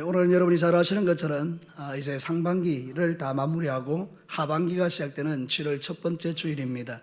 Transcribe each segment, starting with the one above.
오늘 여러분이 잘 아시는 것처럼 이제 상반기를 다 마무리하고 하반기가 시작되는 7월 첫 번째 주일입니다.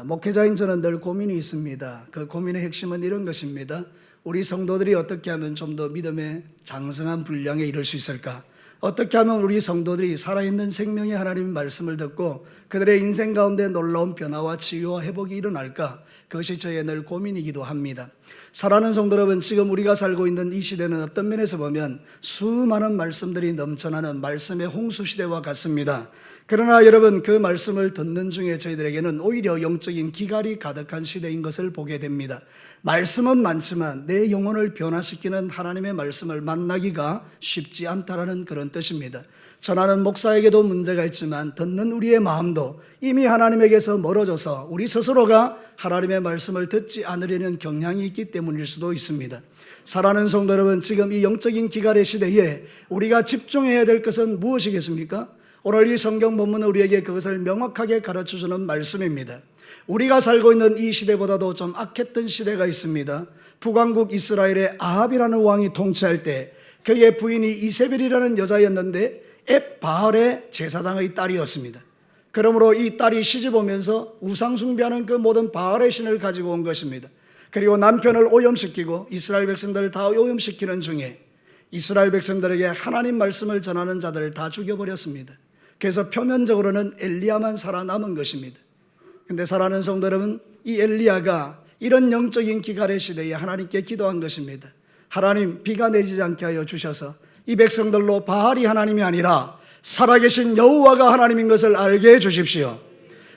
목회자인 저는 늘 고민이 있습니다. 그 고민의 핵심은 이런 것입니다. 우리 성도들이 어떻게 하면 좀 더 믿음의 장성한 분량에 이를 수 있을까? 어떻게 하면 우리 성도들이 살아있는 생명의 하나님의 말씀을 듣고 그들의 인생 가운데 놀라운 변화와 치유와 회복이 일어날까? 그것이 저의 늘 고민이기도 합니다. 사랑하는 성도 여러분, 지금 우리가 살고 있는 이 시대는 어떤 면에서 보면 수많은 말씀들이 넘쳐나는 말씀의 홍수시대와 같습니다. 그러나 여러분, 그 말씀을 듣는 중에 저희들에게는 오히려 영적인 기갈이 가득한 시대인 것을 보게 됩니다. 말씀은 많지만 내 영혼을 변화시키는 하나님의 말씀을 만나기가 쉽지 않다라는 그런 뜻입니다. 전하는 목사에게도 문제가 있지만 듣는 우리의 마음도 이미 하나님에게서 멀어져서 우리 스스로가 하나님의 말씀을 듣지 않으려는 경향이 있기 때문일 수도 있습니다. 사랑하는 성도 여러분, 지금 이 영적인 기갈의 시대에 우리가 집중해야 될 것은 무엇이겠습니까? 오늘 이 성경 본문은 우리에게 그것을 명확하게 가르쳐주는 말씀입니다. 우리가 살고 있는 이 시대보다도 좀 악했던 시대가 있습니다. 북왕국 이스라엘의 아합이라는 왕이 통치할 때 그의 부인이 이세벨이라는 여자였는데 앱바알의 제사장의 딸이었습니다. 그러므로 이 딸이 시집 오면서 우상 숭배하는 그 모든 바알의 신을 가지고 온 것입니다. 그리고 남편을 오염시키고 이스라엘 백성들을 다 오염시키는 중에 이스라엘 백성들에게 하나님 말씀을 전하는 자들을 다 죽여버렸습니다. 그래서 표면적으로는 엘리야만 살아남은 것입니다. 그런데 사랑하는 성도 여러분, 이 엘리야가 이런 영적인 기갈의 시대에 하나님께 기도한 것입니다. 하나님, 비가 내리지 않게 하여 주셔서 이 백성들로 바알이 하나님이 아니라 살아계신 여호와가 하나님인 것을 알게 해 주십시오.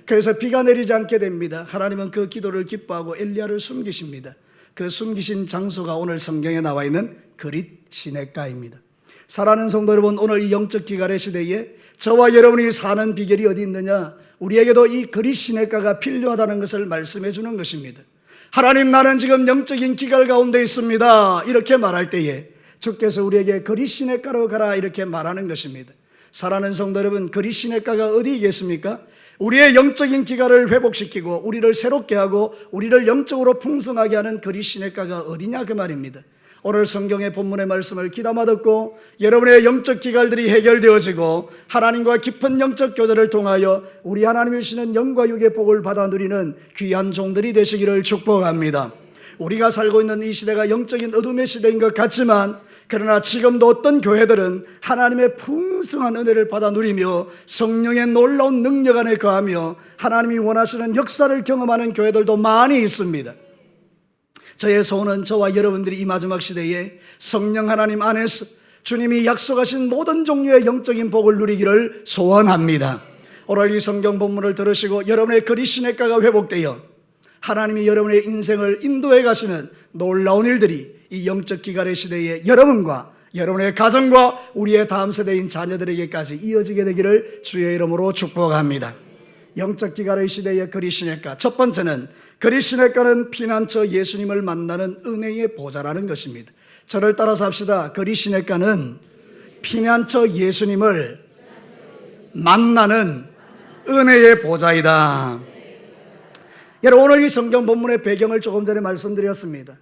그래서 비가 내리지 않게 됩니다. 하나님은 그 기도를 기뻐하고 엘리야를 숨기십니다. 그 숨기신 장소가 오늘 성경에 나와 있는 그릿 시냇가입니다. 사랑하는 성도 여러분, 오늘 이 영적 기갈의 시대에 저와 여러분이 사는 비결이 어디 있느냐? 우리에게도 이 그릿 시냇가가 필요하다는 것을 말씀해 주는 것입니다. 하나님, 나는 지금 영적인 기갈 가운데 있습니다. 이렇게 말할 때에 주께서 우리에게 그릿 시냇가로 가라 이렇게 말하는 것입니다. 사랑하는 성도 여러분, 그릿 시냇가가 어디 있겠습니까? 우리의 영적인 기갈을 회복시키고 우리를 새롭게 하고 우리를 영적으로 풍성하게 하는 그릿 시냇가가 어디냐 그 말입니다. 오늘 성경의 본문의 말씀을 귀담아 듣고 여러분의 영적 기갈들이 해결되어지고 하나님과 깊은 영적 교제를 통하여 우리 하나님이 주시는 영과 육의 복을 받아 누리는 귀한 종들이 되시기를 축복합니다. 우리가 살고 있는 이 시대가 영적인 어둠의 시대인 것 같지만 그러나 지금도 어떤 교회들은 하나님의 풍성한 은혜를 받아 누리며 성령의 놀라운 능력 안에 거하며 하나님이 원하시는 역사를 경험하는 교회들도 많이 있습니다. 저의 소원은 저와 여러분들이 이 마지막 시대에 성령 하나님 안에서 주님이 약속하신 모든 종류의 영적인 복을 누리기를 소원합니다. 오늘 이 성경 본문을 들으시고 여러분의 그릿 시냇가가 회복되어 하나님이 여러분의 인생을 인도해 가시는 놀라운 일들이 이 영적 기갈의 시대에 여러분과 여러분의 가정과 우리의 다음 세대인 자녀들에게까지 이어지게 되기를 주의 이름으로 축복합니다. 영적 기갈의 시대의 그릿 시냇가, 첫 번째는 그릿 시냇가는 피난처 예수님을 만나는 은혜의 보좌라는 것입니다. 저를 따라서 합시다. 그릿 시냇가는 피난처 예수님을 만나는 은혜의 보좌이다. 여러분, 오늘 이 성경 본문의 배경을 조금 전에 말씀드렸습니다.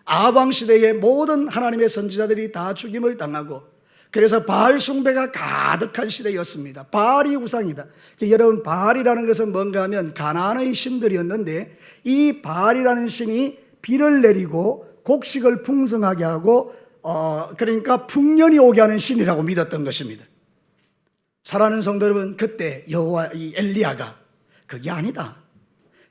아합 왕 시대의 모든 하나님의 선지자들이 다 죽임을 당하고 그래서 바알 숭배가 가득한 시대였습니다. 바알이 우상이다. 여러분, 바알이라는 것은 뭔가 하면 가나안의 신들이었는데 이 바알이라는 신이 비를 내리고 곡식을 풍성하게 하고 그러니까 풍년이 오게 하는 신이라고 믿었던 것입니다. 사랑하는 성도 여러분, 그때 여호와 이 엘리야가 그게 아니다.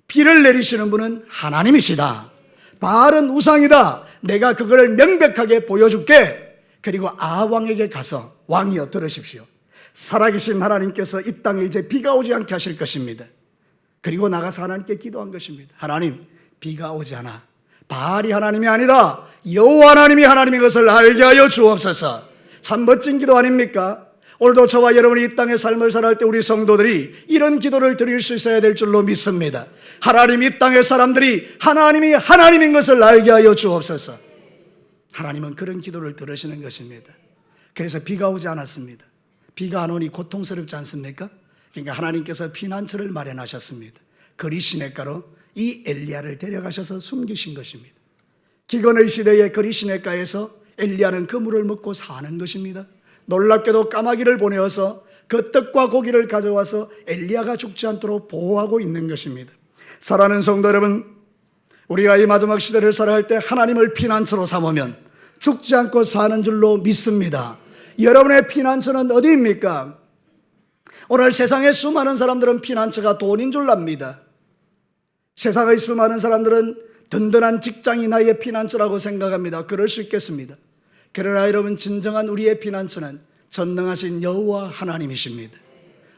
비를 내리시는 분은 하나님이시다. 바알은 우상이다. 내가 그걸 명백하게 보여줄게. 그리고 아합 왕에게 가서 왕이여 들으십시오. 살아계신 하나님께서 이 땅에 이제 비가 오지 않게 하실 것입니다. 그리고 나가서 하나님께 기도한 것입니다. 하나님, 비가 오지 않아. 바알이 하나님이 아니라 여호와 하나님이 하나님인 것을 알게 하여 주옵소서. 참 멋진 기도 아닙니까? 오늘도 저와 여러분이 이 땅의 삶을 살아갈 때 우리 성도들이 이런 기도를 드릴 수 있어야 될 줄로 믿습니다. 하나님, 이 땅의 사람들이 하나님이 하나님인 것을 알게 하여 주옵소서. 하나님은 그런 기도를 들으시는 것입니다. 그래서 비가 오지 않았습니다. 비가 안 오니 고통스럽지 않습니까? 그러니까 하나님께서 피난처를 마련하셨습니다. 그릿 시냇가로 이 엘리야를 데려가셔서 숨기신 것입니다. 기근의 시대의 그릿 시냇가에서 엘리야는 그 물을 먹고 사는 것입니다. 놀랍게도 까마귀를 보내어서 그 떡과 고기를 가져와서 엘리야가 죽지 않도록 보호하고 있는 것입니다. 사랑하는 성도 여러분, 우리가 이 마지막 시대를 살아갈 때 하나님을 피난처로 삼으면 죽지 않고 사는 줄로 믿습니다. 여러분의 피난처는 어디입니까? 오늘 세상의 수많은 사람들은 피난처가 돈인 줄 압니다. 세상의 수많은 사람들은 든든한 직장이 나의 피난처라고 생각합니다. 그럴 수 있겠습니다. 그러나 여러분, 진정한 우리의 피난처는 전능하신 여호와 하나님이십니다.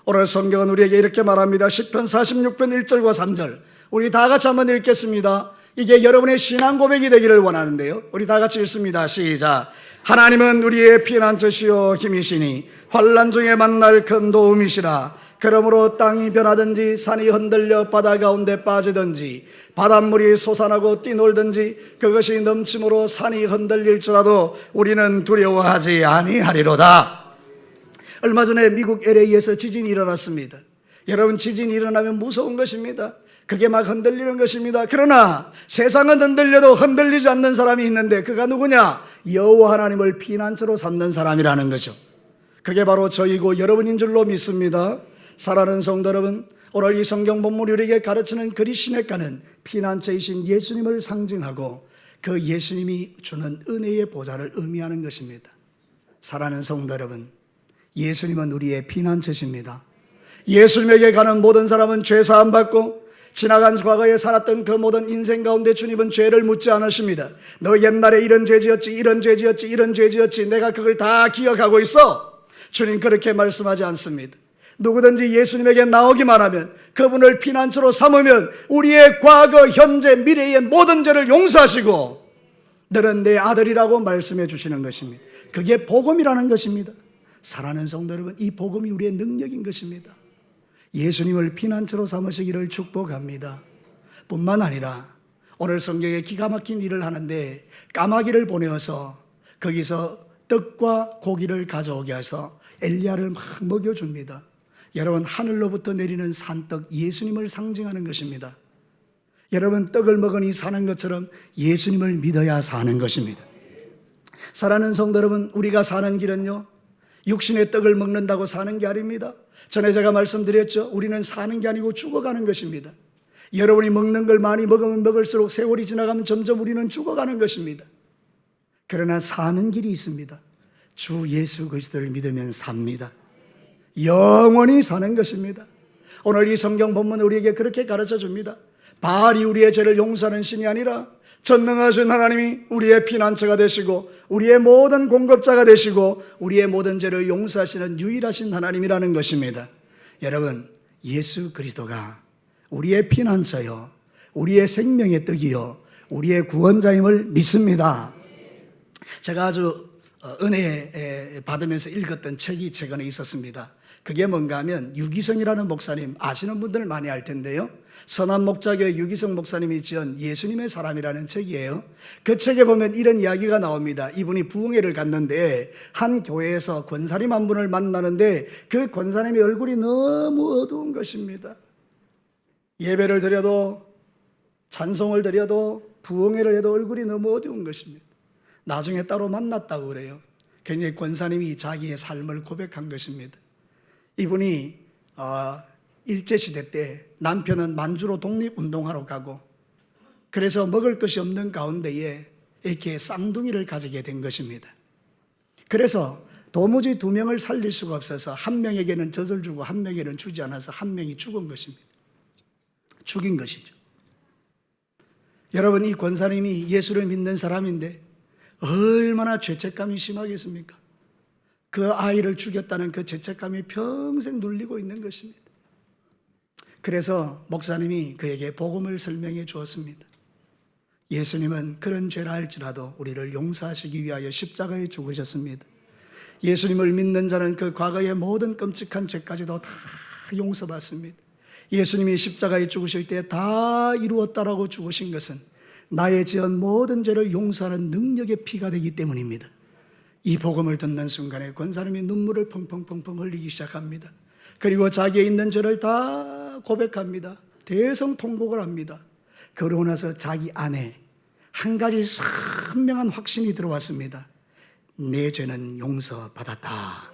오늘 성경은 우리에게 이렇게 말합니다. 시편 46편 1절과 3절 우리 다 같이 한번 읽겠습니다. 이게 여러분의 신앙 고백이 되기를 원하는데요, 우리 다 같이 읽습니다. 시작. 하나님은 우리의 피난처시요 힘이시니 환난 중에 만날 큰 도움이시라. 그러므로 땅이 변하든지 산이 흔들려 바다 가운데 빠지든지 바닷물이 솟아나고 뛰놀든지 그것이 넘침으로 산이 흔들릴지라도 우리는 두려워하지 아니하리로다. 얼마 전에 미국 LA에서 지진이 일어났습니다. 여러분, 지진이 일어나면 무서운 것입니다. 그게 막 흔들리는 것입니다. 그러나 세상은 흔들려도 흔들리지 않는 사람이 있는데 그가 누구냐? 여호와 하나님을 피난처로 삼는 사람이라는 거죠. 그게 바로 저희고 여러분인 줄로 믿습니다. 사랑하는 성도 여러분, 오늘 이 성경 본문이 우리에게 가르치는 그리스도가는 피난처이신 예수님을 상징하고 그 예수님이 주는 은혜의 보좌를 의미하는 것입니다. 사랑하는 성도 여러분, 예수님은 우리의 피난처십니다. 예수님에게 가는 모든 사람은 죄 사함 받고 지나간 과거에 살았던 그 모든 인생 가운데 주님은 죄를 묻지 않으십니다. 너 옛날에 이런 죄 지었지, 이런 죄 지었지, 이런 죄 지었지, 내가 그걸 다 기억하고 있어. 주님 그렇게 말씀하지 않습니다. 누구든지 예수님에게 나오기만 하면, 그분을 피난처로 삼으면 우리의 과거, 현재, 미래의 모든 죄를 용서하시고 너는 내 아들이라고 말씀해 주시는 것입니다. 그게 복음이라는 것입니다. 사랑하는 성도 여러분, 이 복음이 우리의 능력인 것입니다. 예수님을 피난처로 삼으시기를 축복합니다. 뿐만 아니라 오늘 성경에 기가 막힌 일을 하는데 까마귀를 보내어서 거기서 떡과 고기를 가져오게 해서 엘리야를 막 먹여줍니다. 여러분, 하늘로부터 내리는 산떡, 예수님을 상징하는 것입니다. 여러분, 떡을 먹으니 사는 것처럼 예수님을 믿어야 사는 것입니다. 사랑하는 성도 여러분, 우리가 사는 길은요, 육신의 떡을 먹는다고 사는 게 아닙니다. 전에 제가 말씀드렸죠. 우리는 사는 게 아니고 죽어가는 것입니다. 여러분이 먹는 걸 많이 먹으면 먹을수록 세월이 지나가면 점점 우리는 죽어가는 것입니다. 그러나 사는 길이 있습니다. 주 예수 그리스도를 믿으면 삽니다. 영원히 사는 것입니다. 오늘 이 성경 본문은 우리에게 그렇게 가르쳐 줍니다. 바알이 우리의 죄를 용서하는 신이 아니라 전능하신 하나님이 우리의 피난처가 되시고 우리의 모든 공급자가 되시고 우리의 모든 죄를 용서하시는 유일하신 하나님이라는 것입니다. 여러분, 예수 그리스도가 우리의 피난처요, 우리의 생명의 떡이요, 우리의 구원자임을 믿습니다. 제가 아주 은혜 받으면서 읽었던 책이 최근에 있었습니다. 그게 뭔가 하면 유기성이라는 목사님, 아시는 분들 많이 알 텐데요, 선한 목자교회 유기성 목사님이 지은 예수님의 사람이라는 책이에요. 그 책에 보면 이런 이야기가 나옵니다. 이분이 부흥회를 갔는데 한 교회에서 권사님 한 분을 만나는데 그 권사님의 얼굴이 너무 어두운 것입니다. 예배를 드려도, 찬송을 드려도, 부흥회를 해도 얼굴이 너무 어두운 것입니다. 나중에 따로 만났다고 그래요. 굉장히 권사님이 자기의 삶을 고백한 것입니다. 이분이 일제시대 때 남편은 만주로 독립운동하러 가고, 그래서 먹을 것이 없는 가운데에 이렇게 쌍둥이를 가지게 된 것입니다. 그래서 도무지 두 명을 살릴 수가 없어서 한 명에게는 젖을 주고 한 명에게는 주지 않아서 한 명이 죽은 것입니다. 죽인 것이죠. 여러분, 이 권사님이 예수를 믿는 사람인데 얼마나 죄책감이 심하겠습니까? 그 아이를 죽였다는 그 죄책감이 평생 눌리고 있는 것입니다. 그래서 목사님이 그에게 복음을 설명해 주었습니다. 예수님은 그런 죄라 할지라도 우리를 용서하시기 위하여 십자가에 죽으셨습니다. 예수님을 믿는 자는 그 과거의 모든 끔찍한 죄까지도 다 용서받습니다. 예수님이 십자가에 죽으실 때 다 이루었다라고 죽으신 것은 나의 지은 모든 죄를 용서하는 능력의 피가 되기 때문입니다. 이 복음을 듣는 순간에 권사님이 눈물을 펑펑펑펑 흘리기 시작합니다. 그리고 자기의 있는 죄를 다 고백합니다. 대성통곡을 합니다. 그러고 나서 자기 안에 한 가지 선명한 확신이 들어왔습니다. 내 죄는 용서받았다.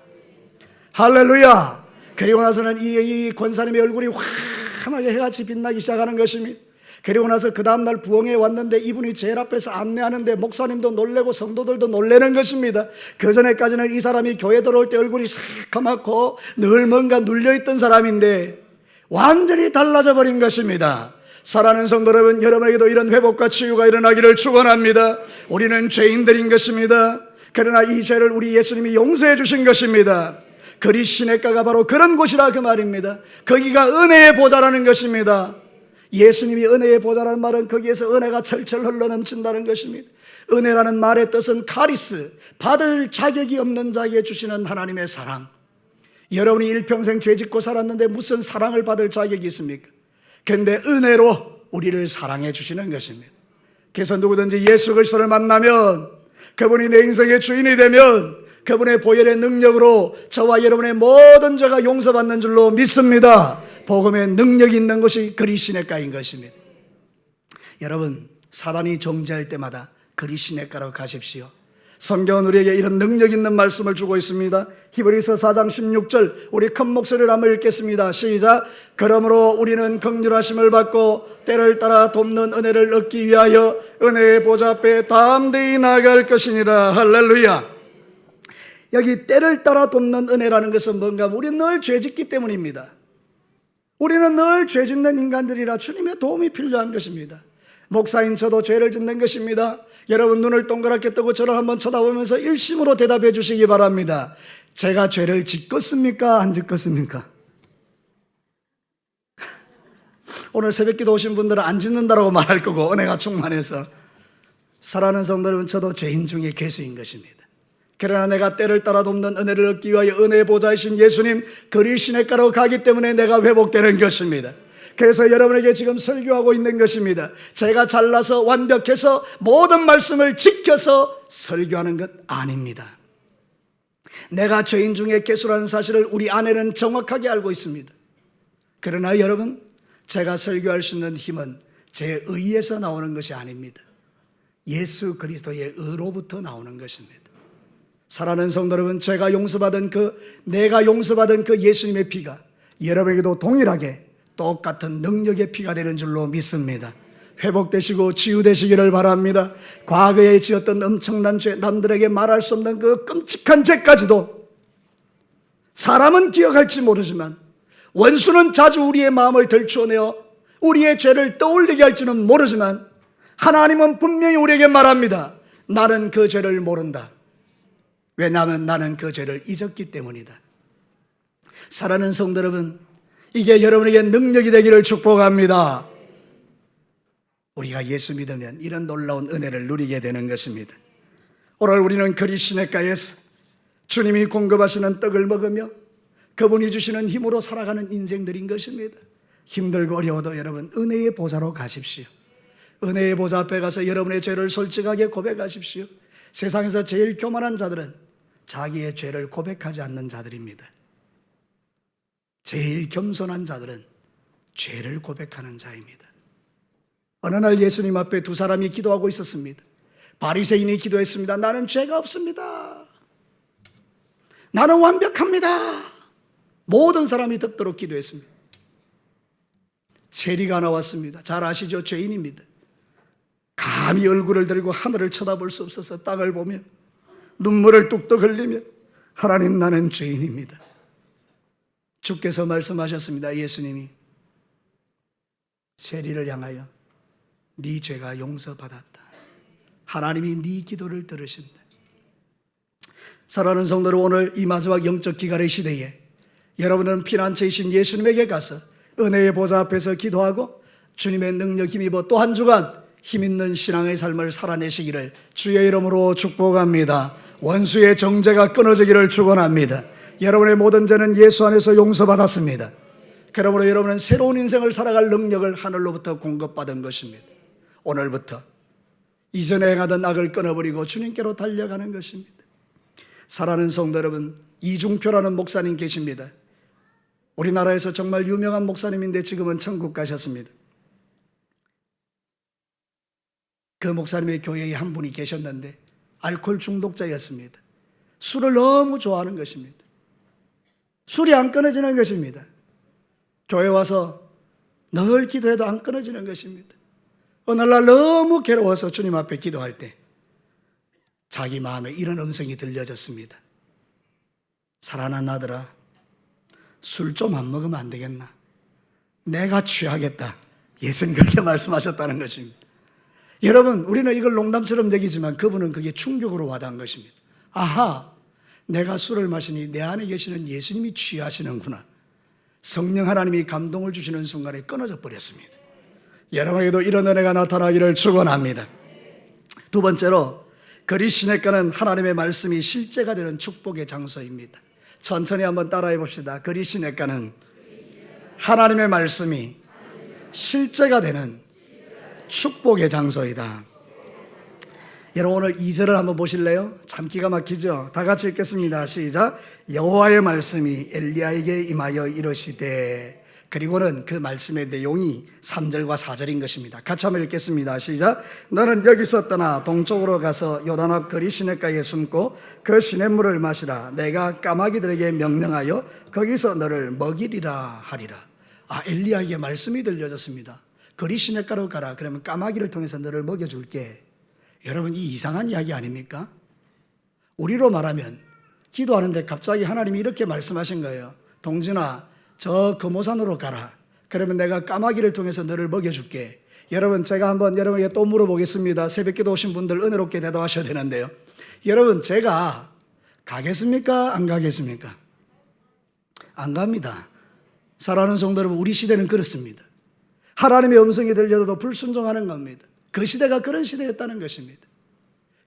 할렐루야. 그리고 나서는 이 권사님의 얼굴이 환하게 해같이 빛나기 시작하는 것입니다. 그리고 나서 그 다음날 부흥회 왔는데 이분이 제일 앞에서 안내하는데 목사님도 놀래고 성도들도 놀라는 것입니다. 그 전에까지는 이 사람이 교회 들어올 때 얼굴이 새까맣고 늘 뭔가 눌려있던 사람인데 완전히 달라져 버린 것입니다. 사랑하는 성도 여러분, 여러분에게도 이런 회복과 치유가 일어나기를 축원합니다. 우리는 죄인들인 것입니다. 그러나 이 죄를 우리 예수님이 용서해 주신 것입니다. 그리 시냇가가 바로 그런 곳이라 그 말입니다. 거기가 은혜의 보좌라는 것입니다. 예수님이 은혜의 보좌라는 말은 거기에서 은혜가 철철 흘러넘친다는 것입니다. 은혜라는 말의 뜻은 카리스, 받을 자격이 없는 자에게 주시는 하나님의 사랑. 여러분이 일평생 죄짓고 살았는데 무슨 사랑을 받을 자격이 있습니까? 그런데 은혜로 우리를 사랑해 주시는 것입니다. 그래서 누구든지 예수 그리스도를 만나면, 그분이 내 인생의 주인이 되면 그분의 보혈의 능력으로 저와 여러분의 모든 죄가 용서받는 줄로 믿습니다. 복음의 능력이 있는 것이 그리 시냇가인 것입니다. 여러분, 사단이 정죄할 때마다 그리 시냇가로 가십시오. 성경은 우리에게 이런 능력 있는 말씀을 주고 있습니다. 히브리서 4장 16절, 우리 큰 목소리로 한번 읽겠습니다. 시작. 그러므로 우리는 긍휼하심을 받고 때를 따라 돕는 은혜를 얻기 위하여 은혜의 보좌 앞에 담대히 나아갈 것이니라. 할렐루야. 여기 때를 따라 돕는 은혜라는 것은 뭔가, 우리는 늘 죄짓기 때문입니다. 우리는 늘 죄짓는 인간들이라 주님의 도움이 필요한 것입니다. 목사인 저도 죄를 짓는 것입니다. 여러분, 눈을 동그랗게 뜨고 저를 한번 쳐다보면서 일심으로 대답해 주시기 바랍니다. 제가 죄를 짓겠습니까? 안 짓겠습니까? 오늘 새벽기도 오신 분들은 안 짓는다라고 말할 거고, 은혜가 충만해서. 사랑하는 성도 여러분, 저도 죄인 중에 괴수인 것입니다. 그러나 내가 때를 따라 돕는 은혜를 얻기 위하여 은혜의 보좌이신 예수님 그리 시냇가로 가기 때문에 내가 회복되는 것입니다. 그래서 여러분에게 지금 설교하고 있는 것입니다. 제가 잘나서 완벽해서 모든 말씀을 지켜서 설교하는 것 아닙니다. 내가 죄인 중에 괴수라는 사실을 우리 아내는 정확하게 알고 있습니다. 그러나 여러분, 제가 설교할 수 있는 힘은 제 의에서 나오는 것이 아닙니다. 예수 그리스도의 의로부터 나오는 것입니다. 사랑하는 성도 여러분, 내가 용서받은 그 예수님의 피가 여러분에게도 동일하게 똑같은 능력의 피가 되는 줄로 믿습니다. 회복되시고 치유되시기를 바랍니다. 과거에 지었던 엄청난 죄, 남들에게 말할 수 없는 그 끔찍한 죄까지도 사람은 기억할지 모르지만 원수는 자주 우리의 마음을 들추어내어 우리의 죄를 떠올리게 할지는 모르지만 하나님은 분명히 우리에게 말합니다. 나는 그 죄를 모른다. 왜냐하면 나는 그 죄를 잊었기 때문이다. 사랑하는 성도 여러분, 이게 여러분에게 능력이 되기를 축복합니다. 우리가 예수 믿으면 이런 놀라운 은혜를 누리게 되는 것입니다. 오늘 우리는 그리 시냇가에서 주님이 공급하시는 떡을 먹으며 그분이 주시는 힘으로 살아가는 인생들인 것입니다. 힘들고 어려워도 여러분, 은혜의 보좌로 가십시오. 은혜의 보좌 앞에 가서 여러분의 죄를 솔직하게 고백하십시오. 세상에서 제일 교만한 자들은 자기의 죄를 고백하지 않는 자들입니다. 제일 겸손한 자들은 죄를 고백하는 자입니다. 어느 날 예수님 앞에 두 사람이 기도하고 있었습니다. 바리새인이 기도했습니다. 나는 죄가 없습니다. 나는 완벽합니다. 모든 사람이 듣도록 기도했습니다. 세리가 나왔습니다. 잘 아시죠? 죄인입니다. 감히 얼굴을 들고 하늘을 쳐다볼 수 없어서 땅을 보며 눈물을 뚝뚝 흘리며, 하나님, 나는 죄인입니다. 주께서 말씀하셨습니다. 예수님이 세리를 향하여 네 죄가 용서받았다. 하나님이 네 기도를 들으신다. 사랑하는 성도들, 오늘 이 마지막 영적 기갈의 시대에 여러분은 피난처이신 예수님에게 가서 은혜의 보좌 앞에서 기도하고 주님의 능력 힘입어 또 한 주간 힘있는 신앙의 삶을 살아내시기를 주의 이름으로 축복합니다. 원수의 정죄가 끊어지기를 축원합니다. 여러분의 모든 죄는 예수 안에서 용서받았습니다. 그러므로 여러분은 새로운 인생을 살아갈 능력을 하늘로부터 공급받은 것입니다. 오늘부터 이전에 행하던 악을 끊어버리고 주님께로 달려가는 것입니다. 사랑하는 성도 여러분, 이중표라는 목사님 계십니다. 우리나라에서 정말 유명한 목사님인데 지금은 천국 가셨습니다. 그 목사님의 교회에 한 분이 계셨는데 알코올 중독자였습니다. 술을 너무 좋아하는 것입니다. 술이 안 끊어지는 것입니다. 교회 와서 늘 기도해도 안 끊어지는 것입니다. 어느 날 너무 괴로워서 주님 앞에 기도할 때 자기 마음에 이런 음성이 들려졌습니다. 사랑하는 아들아, 술 좀 안 먹으면 안 되겠나? 내가 취하겠다. 예수님 그렇게 말씀하셨다는 것입니다. 여러분, 우리는 이걸 농담처럼 여기지만 그분은 그게 충격으로 와닿은 것입니다. 아하, 내가 술을 마시니 내 안에 계시는 예수님이 취하시는구나. 성령 하나님이 감동을 주시는 순간에 끊어져 버렸습니다. 여러분에게도 이런 은혜가 나타나기를 축원합니다. 두 번째로, 거리 시내가는 하나님의 말씀이 실제가 되는 축복의 장소입니다. 천천히 한번 따라해 봅시다. 거리 시내가는 하나님의 말씀이 실제가 되는 축복의 장소이다. 여러분, 오늘 2절을 한번 보실래요? 참 기가 막히죠? 다 같이 읽겠습니다. 시작. 여호와의 말씀이 엘리야에게 임하여 이르시되, 그리고는 그 말씀의 내용이 3절과 4절인 것입니다. 같이 한번 읽겠습니다. 시작. 너는 여기서 떠나 동쪽으로 가서 요단 앞 거리 시냇가에 숨고 그 시냇물을 마시라. 내가 까마귀들에게 명령하여 거기서 너를 먹이리라 하리라. 엘리야에게 말씀이 들려졌습니다. 거리 시냇가로 가라. 그러면 까마귀를 통해서 너를 먹여줄게. 여러분, 이 이상한 이야기 아닙니까? 우리로 말하면 기도하는데 갑자기 하나님이 이렇게 말씀하신 거예요. 동진아, 저 금오산으로 가라. 그러면 내가 까마귀를 통해서 너를 먹여줄게. 여러분, 제가 한번 여러분에게 또 물어보겠습니다. 새벽기도 오신 분들 은혜롭게 대답하셔야 되는데요. 여러분, 제가 가겠습니까? 안 가겠습니까? 안 갑니다. 사랑하는 성도 여러분, 우리 시대는 그렇습니다. 하나님의 음성이 들려도 불순종하는 겁니다. 그 시대가 그런 시대였다는 것입니다.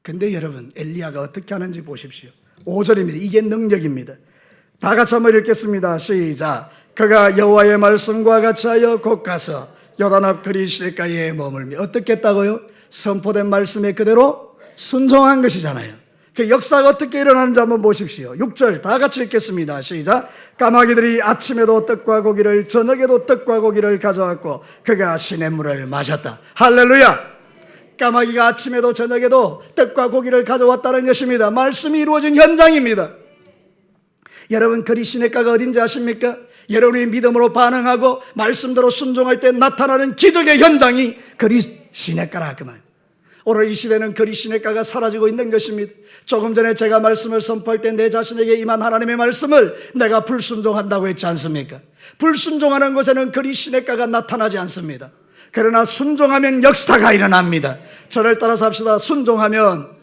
근데 여러분, 엘리야가 어떻게 하는지 보십시오. 5절입니다. 이게 능력입니다. 다 같이 한번 읽겠습니다. 시작. 그가 여호와의 말씀과 같이 하여 곧 가서 요단 앞 거리 시냇가에 머물며, 어떻게 했다고요? 선포된 말씀에 그대로 순종한 것이잖아요. 그 역사가 어떻게 일어나는지 한번 보십시오. 6절 다 같이 읽겠습니다. 시작. 까마귀들이 아침에도 떡과 고기를, 저녁에도 떡과 고기를 가져왔고 그가 시냇물을 마셨다. 할렐루야. 까마귀가 아침에도 저녁에도 떡과 고기를 가져왔다는 것입니다. 말씀이 이루어진 현장입니다. 여러분, 거리 시냇가가 어딘지 아십니까? 여러분이 믿음으로 반응하고 말씀대로 순종할 때 나타나는 기적의 현장이 거리 시냇가라 그 말. 오늘 이 시대는 거리 시냇가가 사라지고 있는 것입니다. 조금 전에 제가 말씀을 선포할 때 내 자신에게 임한 하나님의 말씀을 내가 불순종한다고 했지 않습니까? 불순종하는 곳에는 거리 시냇가가 나타나지 않습니다. 그러나 순종하면 역사가 일어납니다. 저를 따라서 합시다. 순종하면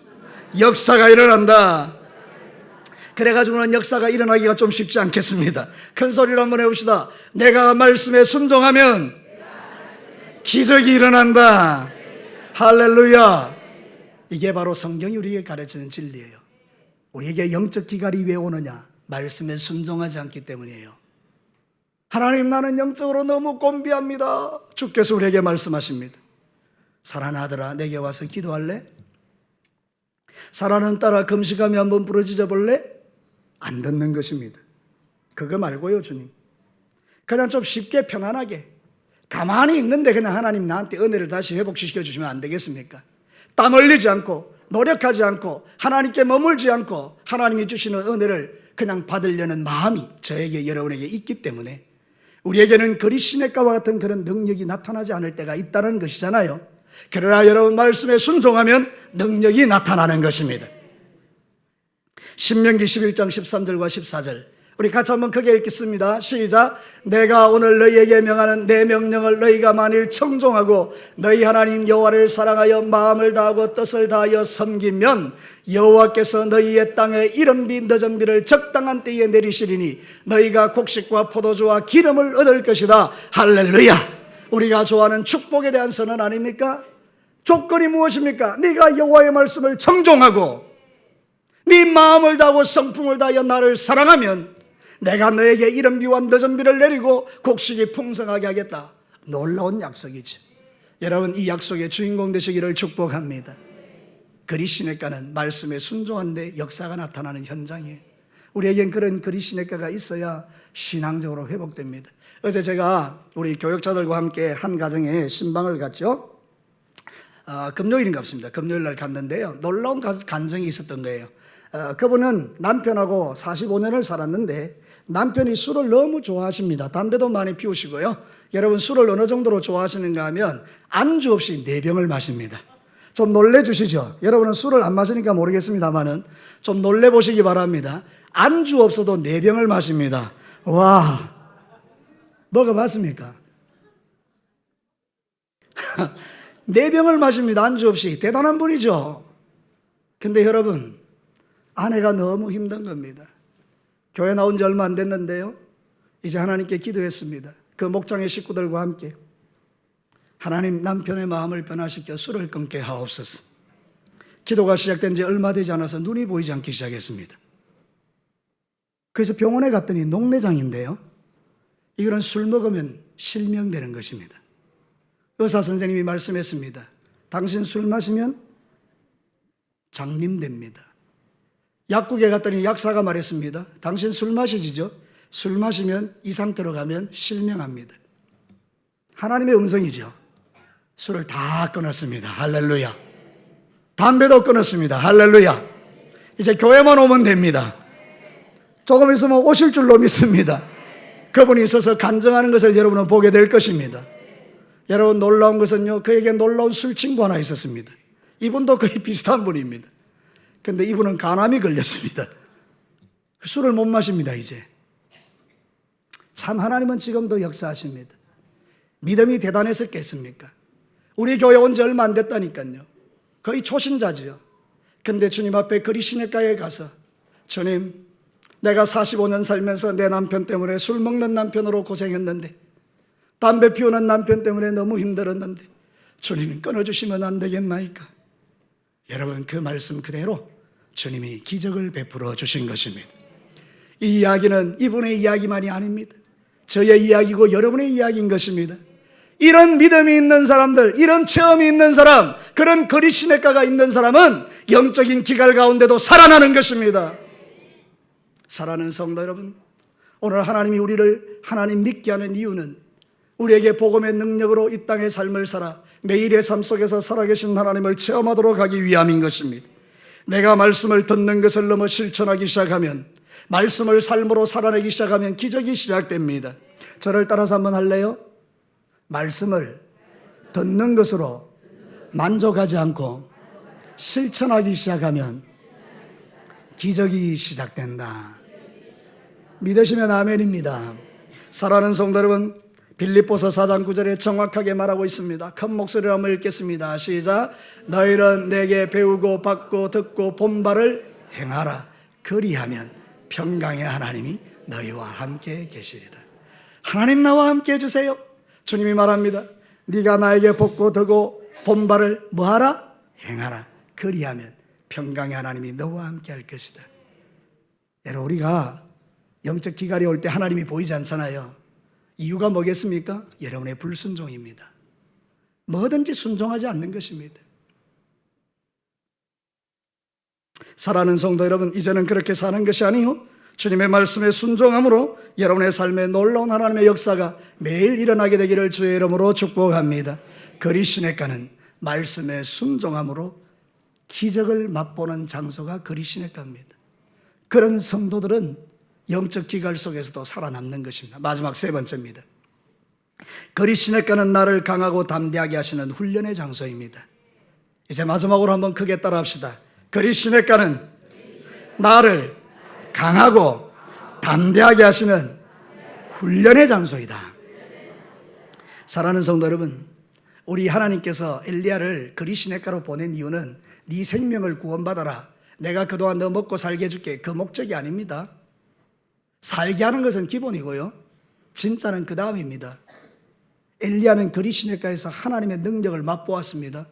역사가 일어난다. 그래가지고는 역사가 일어나기가 좀 쉽지 않겠습니다. 큰 소리로 한번 해봅시다. 내가 말씀에 순종하면 기적이 일어난다. 할렐루야. 이게 바로 성경이 우리에게 가르치는 진리예요. 우리에게 영적 기갈이 왜 오느냐? 말씀에 순종하지 않기 때문이에요. 하나님, 나는 영적으로 너무 곤비합니다. 주께서 우리에게 말씀하십니다. 사랑하는 아들아, 내게 와서 기도할래? 사랑하는 딸아, 금식하며 한번 부르짖어 볼래? 안 듣는 것입니다. 그거 말고요, 주님. 그냥 좀 쉽게 편안하게 가만히 있는데 그냥 하나님 나한테 은혜를 다시 회복시켜 주시면 안 되겠습니까? 땀 흘리지 않고 노력하지 않고 하나님께 머물지 않고 하나님이 주시는 은혜를 그냥 받으려는 마음이 저에게, 여러분에게 있기 때문에 우리에게는 거리 시냇가와 같은 그런 능력이 나타나지 않을 때가 있다는 것이잖아요. 그러나 여러분, 말씀에 순종하면 능력이 나타나는 것입니다. 신명기 11장 13절과 14절 우리 같이 한번 크게 읽겠습니다. 시작. 내가 오늘 너희에게 명하는 내 명령을 너희가 만일 청종하고 너희 하나님 여호와를 사랑하여 마음을 다하고 뜻을 다하여 섬기면 여호와께서 너희의 땅에 이른비 늦은비를 적당한 때에 내리시리니 너희가 곡식과 포도주와 기름을 얻을 것이다. 할렐루야. 우리가 좋아하는 축복에 대한 선언 아닙니까? 조건이 무엇입니까? 네가 여호와의 말씀을 청종하고 네 마음을 다하고 성품을 다하여 나를 사랑하면 내가 너에게 이른비와 늦은비를 내리고 곡식이 풍성하게 하겠다. 놀라운 약속이죠. 여러분, 이 약속의 주인공 되시기를 축복합니다. 거리 시냇가는 말씀에 순종한데 역사가 나타나는 현장이에요. 우리에겐 그런 거리 시냇가가 있어야 신앙적으로 회복됩니다. 어제 제가 우리 교역자들과 함께 한 가정에 신방을 갔죠. 금요일인 것 같습니다. 금요일 날 갔는데요, 놀라운 간증이 있었던 거예요. 그분은 남편하고 45년을 살았는데 남편이 술을 너무 좋아하십니다. 담배도 많이 피우시고요. 여러분 술을 어느 정도로 좋아하시는가 하면 안주 없이 4병을 마십니다. 좀 놀래주시죠. 여러분은 술을 안 마시니까 모르겠습니다만은 좀 놀래보시기 바랍니다. 안주 없어도 4병을 마십니다. 와, 먹어봤습니까? 4병을 마십니다. 안주 없이. 대단한 분이죠. 근데 여러분, 아내가 너무 힘든 겁니다. 교회 나온 지 얼마 안 됐는데요, 이제 하나님께 기도했습니다. 그 목장의 식구들과 함께 하나님, 남편의 마음을 변화시켜 술을 끊게 하옵소서. 기도가 시작된 지 얼마 되지 않아서 눈이 보이지 않기 시작했습니다. 그래서 병원에 갔더니 녹내장인데요, 이거는 술 먹으면 실명되는 것입니다. 의사 선생님이 말씀했습니다. 당신 술 마시면 장님됩니다. 약국에 갔더니 약사가 말했습니다. 당신 술 마시지죠? 술 마시면 이 상태로 가면 실명합니다. 하나님의 음성이죠. 술을 다 끊었습니다. 할렐루야. 담배도 끊었습니다. 할렐루야. 이제 교회만 오면 됩니다. 조금 있으면 오실 줄로 믿습니다. 그분이 있어서 간증하는 것을 여러분은 보게 될 것입니다. 여러분, 놀라운 것은요, 그에게 놀라운 술 친구 하나 있었습니다. 이분도 거의 비슷한 분입니다. 근데 이분은 간암이 걸렸습니다. 술을 못 마십니다. 이제 참 하나님은 지금도 역사하십니다. 믿음이 대단했었겠습니까? 우리 교회 온 지 얼마 안 됐다니까요. 거의 초신자지요. 근데 주님 앞에 그리 시냇가에 가서, 주님, 내가 45년 살면서 내 남편 때문에, 술 먹는 남편으로 고생했는데, 담배 피우는 남편 때문에 너무 힘들었는데 주님이 끊어주시면 안 되겠나이까? 여러분, 그 말씀 그대로 주님이 기적을 베풀어 주신 것입니다. 이 이야기는 이분의 이야기만이 아닙니다. 저의 이야기고 여러분의 이야기인 것입니다. 이런 믿음이 있는 사람들, 이런 체험이 있는 사람, 그런 거리 시냇가가 있는 사람은 영적인 기갈 가운데도 살아나는 것입니다. 사랑하는 성도 여러분, 오늘 하나님이 우리를 하나님 믿게 하는 이유는 우리에게 복음의 능력으로 이 땅의 삶을 살아 매일의 삶 속에서 살아계신 하나님을 체험하도록 하기 위함인 것입니다. 내가 말씀을 듣는 것을 넘어 실천하기 시작하면, 말씀을 삶으로 살아내기 시작하면 기적이 시작됩니다. 저를 따라서 한번 할래요? 말씀을 듣는 것으로 만족하지 않고 실천하기 시작하면 기적이 시작된다. 믿으시면 아멘입니다. 사랑하는 성도 여러분, 빌립보서 4장 9절에 정확하게 말하고 있습니다. 큰 목소리로 한번 읽겠습니다. 시작. 너희는 내게 배우고 받고 듣고 본 바를 행하라. 그리하면 평강의 하나님이 너희와 함께 계시리라. 하나님 나와 함께 해주세요. 주님이 말합니다. 네가 나에게 받고 듣고 본 바를 뭐하라? 행하라. 그리하면 평강의 하나님이 너와 함께 할 것이다. 여러분, 우리가 영적 기갈이 올 때 하나님이 보이지 않잖아요. 이유가 뭐겠습니까? 여러분의 불순종입니다. 뭐든지 순종하지 않는 것입니다. 사랑하는 성도 여러분, 이제는 그렇게 사는 것이 아니요, 주님의 말씀에 순종함으로 여러분의 삶에 놀라운 하나님의 역사가 매일 일어나게 되기를 주의 이름으로 축복합니다. 거리 시냇가는 말씀에 순종함으로 기적을 맛보는 장소가 거리 시냇가입니다. 그런 성도들은 영적 기갈 속에서도 살아남는 것입니다. 마지막 세 번째입니다. 거리 시냇가는 나를 강하고 담대하게 하시는 훈련의 장소입니다. 이제 마지막으로 한번 크게 따라합시다. 거리 시냇가는 나를 강하고 담대하게 하시는 훈련의 장소이다. 사랑하는 성도 여러분, 우리 하나님께서 엘리야를 거리 시냇가로 보낸 이유는 네 생명을 구원받아라, 내가 그동안 너 먹고 살게 해줄게, 그 목적이 아닙니다. 살게 하는 것은 기본이고요, 진짜는 그 다음입니다. 엘리야는 거리 시냇가에서 하나님의 능력을 맛보았습니다.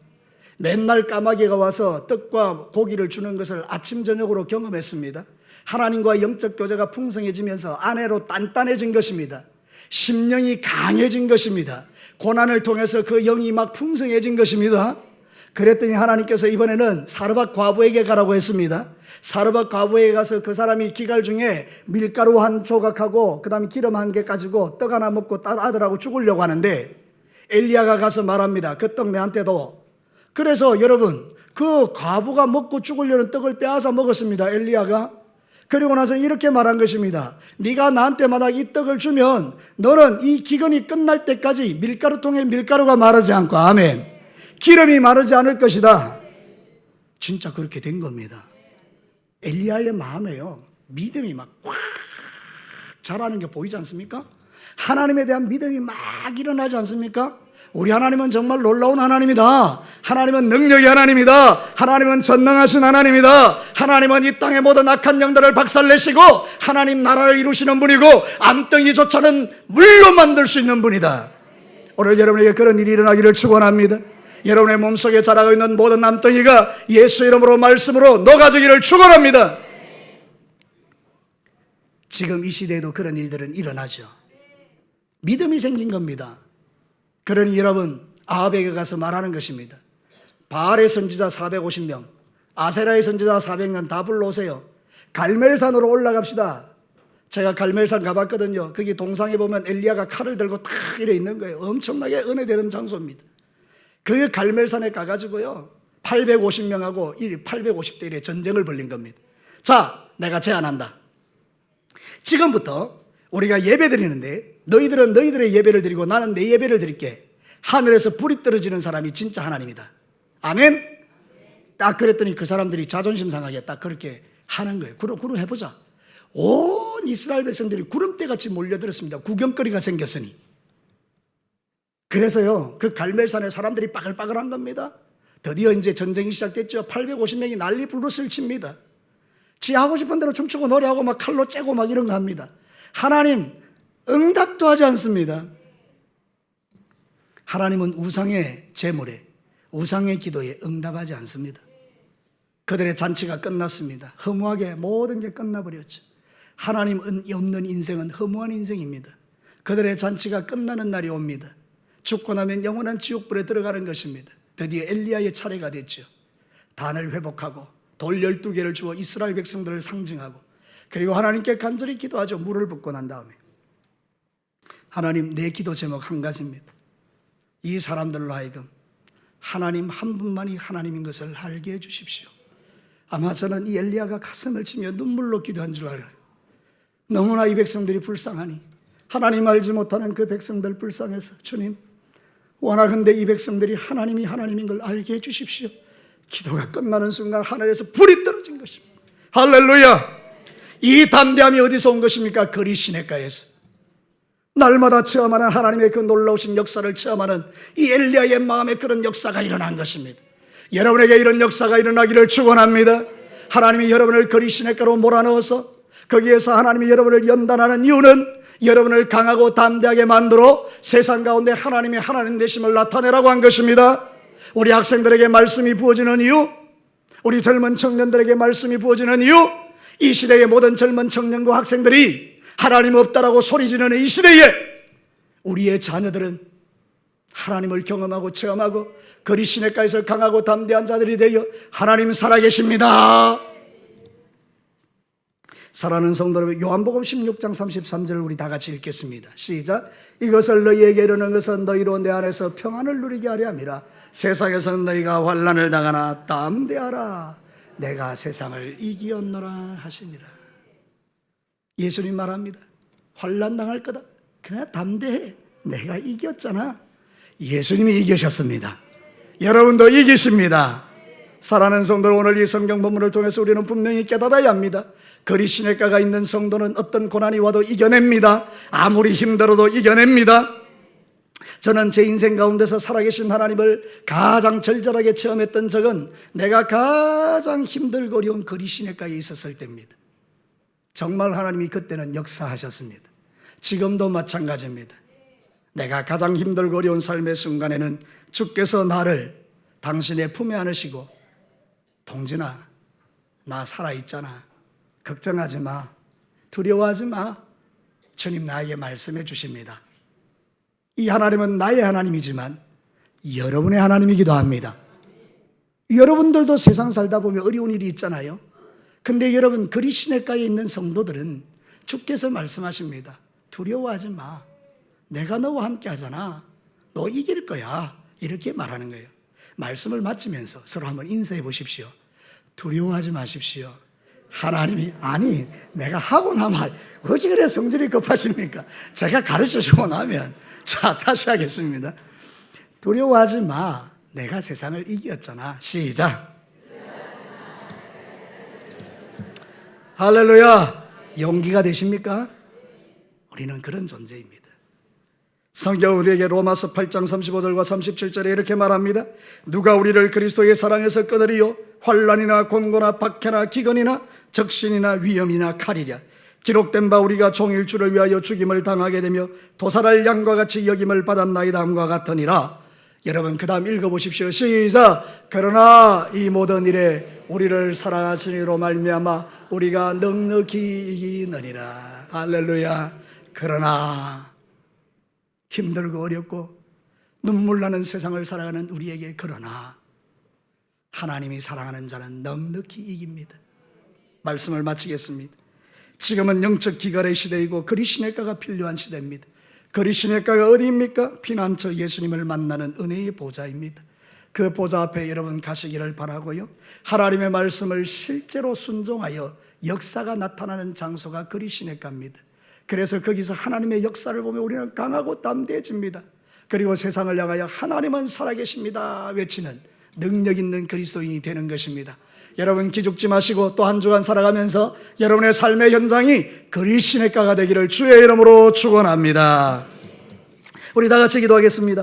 맨날 까마귀가 와서 떡과 고기를 주는 것을 아침 저녁으로 경험했습니다. 하나님과 영적 교제가 풍성해지면서 아내로 단단해진 것입니다. 심령이 강해진 것입니다. 고난을 통해서 그 영이 막 풍성해진 것입니다. 그랬더니 하나님께서 이번에는 사르밧 과부에게 가라고 했습니다. 사르밧 과부에게 가서 그 사람이 기갈 중에 밀가루 한 조각하고 그 다음에 기름 한 개 가지고 떡 하나 먹고 딸 아들하고 죽으려고 하는데 엘리야가 가서 말합니다. 그 떡 내한테 도. 그래서 여러분, 그 과부가 먹고 죽으려는 떡을 빼앗아 먹었습니다. 엘리야가. 그리고 나서 이렇게 말한 것입니다. 네가 나한테 만약 이 떡을 주면 너는 이 기근이 끝날 때까지 밀가루통에 밀가루가 마르지 않고, 아멘, 기름이 마르지 않을 것이다. 진짜 그렇게 된 겁니다. 엘리야의 마음에요, 믿음이 막 꽉 자라는 게 보이지 않습니까? 하나님에 대한 믿음이 막 일어나지 않습니까? 우리 하나님은 정말 놀라운 하나님이다. 하나님은 능력의 하나님이다. 하나님은 전능하신 하나님이다. 하나님은 이 땅의 모든 악한 영들을 박살내시고 하나님 나라를 이루시는 분이고 암덩이조차는 물로 만들 수 있는 분이다. 오늘 여러분에게 그런 일이 일어나기를 축원합니다. 여러분의 몸속에 자라고 있는 모든 암덩이가 예수 이름으로 말씀으로 녹아지기를 축원합니다. 지금 이 시대에도 그런 일들은 일어나죠. 믿음이 생긴 겁니다. 그러니 여러분, 아합에게 가서 말하는 것입니다. 바알의 선지자 450명, 아세라의 선지자 400명 다 불러오세요. 갈멜산으로 올라갑시다. 제가 갈멜산 가봤거든요. 거기 동상에 보면 엘리야가 칼을 들고 탁 이래 있는 거예요. 엄청나게 은혜되는 장소입니다. 그 갈멜산에 가가지고요, 850명하고 850대 1의 전쟁을 벌린 겁니다. 자, 내가 제안한다. 지금부터 우리가 예배 드리는데 너희들은 너희들의 예배를 드리고 나는 내 예배를 드릴게. 하늘에서 불이 떨어지는 사람이 진짜 하나님이다. 아멘? 딱 그랬더니 그 사람들이 자존심 상하게 딱 그렇게 하는 거예요. 그럼 해보자. 온 이스라엘 백성들이 구름대같이 몰려들었습니다. 구경거리가 생겼으니. 그래서요, 그 갈멜산에 사람들이 빠글빠글한 겁니다. 드디어 이제 전쟁이 시작됐죠. 850명이 난리 불rus을 칩니다. 지 하고 싶은 대로 춤추고 노래하고 막 칼로 째고 막 이런 거 합니다. 하나님 응답도 하지 않습니다. 하나님은 우상의 제물에, 우상의 기도에 응답하지 않습니다. 그들의 잔치가 끝났습니다. 허무하게 모든 게 끝나버렸죠. 하나님 없는 인생은 허무한 인생입니다. 그들의 잔치가 끝나는 날이 옵니다. 죽고 나면 영원한 지옥불에 들어가는 것입니다. 드디어 엘리야의 차례가 됐죠. 단을 회복하고 돌 12개를 주어 이스라엘 백성들을 상징하고, 그리고 하나님께 간절히 기도하죠. 물을 붓고 난 다음에. 하나님, 내 기도 제목 한 가지입니다. 이 사람들로 하여금 하나님 한 분만이 하나님인 것을 알게 해 주십시오. 아마 저는 이 엘리야가 가슴을 치며 눈물로 기도한 줄 알아요. 너무나 이 백성들이 불쌍하니, 하나님 알지 못하는 그 백성들 불쌍해서, 주님 원하건대 이 백성들이 하나님이 하나님인 걸 알게 해 주십시오. 기도가 끝나는 순간 하늘에서 불이 떨어진 것입니다. 할렐루야. 이 담대함이 어디서 온 것입니까? 거리 시냇가에서 날마다 체험하는 하나님의 그 놀라우신 역사를 체험하는 이 엘리야의 마음에 그런 역사가 일어난 것입니다. 여러분에게 이런 역사가 일어나기를 축원합니다. 하나님이 여러분을 거리 시냇가로 몰아넣어서 거기에서 하나님이 여러분을 연단하는 이유는 여러분을 강하고 담대하게 만들어 세상 가운데 하나님의 하나님 되심을 나타내라고 한 것입니다. 우리 학생들에게 말씀이 부어지는 이유, 우리 젊은 청년들에게 말씀이 부어지는 이유, 이 시대의 모든 젊은 청년과 학생들이 하나님 없다라고 소리 지르는 이 시대에 우리의 자녀들은 하나님을 경험하고 체험하고 거리 시냇가에서 강하고 담대한 자들이 되어 하나님 살아계십니다. 사랑하는 성도 여러분, 요한복음 16장 33절을 우리 다 같이 읽겠습니다. 시작. 이것을 너희에게 이르는 것은 너희로 내 안에서 평안을 누리게 하려 함이라. 세상에서는 너희가 환난을 당하나 담대하라. 내가 세상을 이기었노라 하시니라. 예수님 말합니다. 환난 당할 거다. 그러나 담대해. 내가 이겼잖아. 예수님이 이기셨습니다. 여러분도 이기십니다. 사랑하는 성도들, 오늘 이 성경 본문을 통해서 우리는 분명히 깨달아야 합니다. 거리 시냇가가 있는 성도는 어떤 고난이 와도 이겨냅니다. 아무리 힘들어도 이겨냅니다. 저는 제 인생 가운데서 살아계신 하나님을 가장 절절하게 체험했던 적은 내가 가장 힘들고 어려운 거리 시냇가에 있었을 때입니다. 정말 하나님이 그때는 역사하셨습니다. 지금도 마찬가지입니다. 내가 가장 힘들고 어려운 삶의 순간에는 주께서 나를 당신의 품에 안으시고, 동진아, 나 살아있잖아. 걱정하지 마. 두려워하지 마. 주님 나에게 말씀해 주십니다. 이 하나님은 나의 하나님이지만 여러분의 하나님이기도 합니다. 여러분들도 세상 살다 보면 어려운 일이 있잖아요. 근데 여러분, 거리 시냇가에 있는 성도들은 주께서 말씀하십니다. 두려워하지 마. 내가 너와 함께 하잖아. 너 이길 거야. 이렇게 말하는 거예요. 말씀을 마치면서 서로 한번 인사해 보십시오. 두려워하지 마십시오. 하나님이, 아니 내가 하고 나면 어찌 그래 성질이 급하십니까? 제가 가르쳐 주고 나면, 자 다시 하겠습니다. 두려워하지 마. 내가 세상을 이겼잖아. 시작. 할렐루야. 용기가 되십니까? 우리는 그런 존재입니다. 성경 우리에게 로마서 8장 35절과 37절에 이렇게 말합니다. 누가 우리를 그리스도의 사랑에서 끊으리요? 환난이나 곤고나 박해나 기근이나 적신이나 위험이나 칼이랴. 기록된 바 우리가 종일 주를 위하여 죽임을 당하게 되며 도살할 양과 같이 여김을 받았나이다 함과 같으니라. 여러분 그 다음 읽어보십시오. 시작. 그러나 이 모든 일에 우리를 사랑하시는 이로 말미암아 우리가 넉넉히 이기느니라. 할렐루야. 그러나 힘들고 어렵고 눈물 나는 세상을 살아가는 우리에게, 그러나 하나님이 사랑하는 자는 넉넉히 이깁니다. 말씀을 마치겠습니다. 지금은 영적 기갈의 시대이고 그리시네가가 필요한 시대입니다. 그리시네가가 어디입니까? 피난처 예수님을 만나는 은혜의 보좌입니다. 그 보좌 앞에 여러분 가시기를 바라고요. 하나님의 말씀을 실제로 순종하여 역사가 나타나는 장소가 그리시네가입니다. 그래서 거기서 하나님의 역사를 보면 우리는 강하고 담대해집니다. 그리고 세상을 향하여 하나님은 살아계십니다 외치는 능력 있는 그리스도인이 되는 것입니다. 여러분 기죽지 마시고 또 한 주간 살아가면서 여러분의 삶의 현장이 그리시네가가 되기를 주의 이름으로 축원합니다. 우리 다 같이 기도하겠습니다.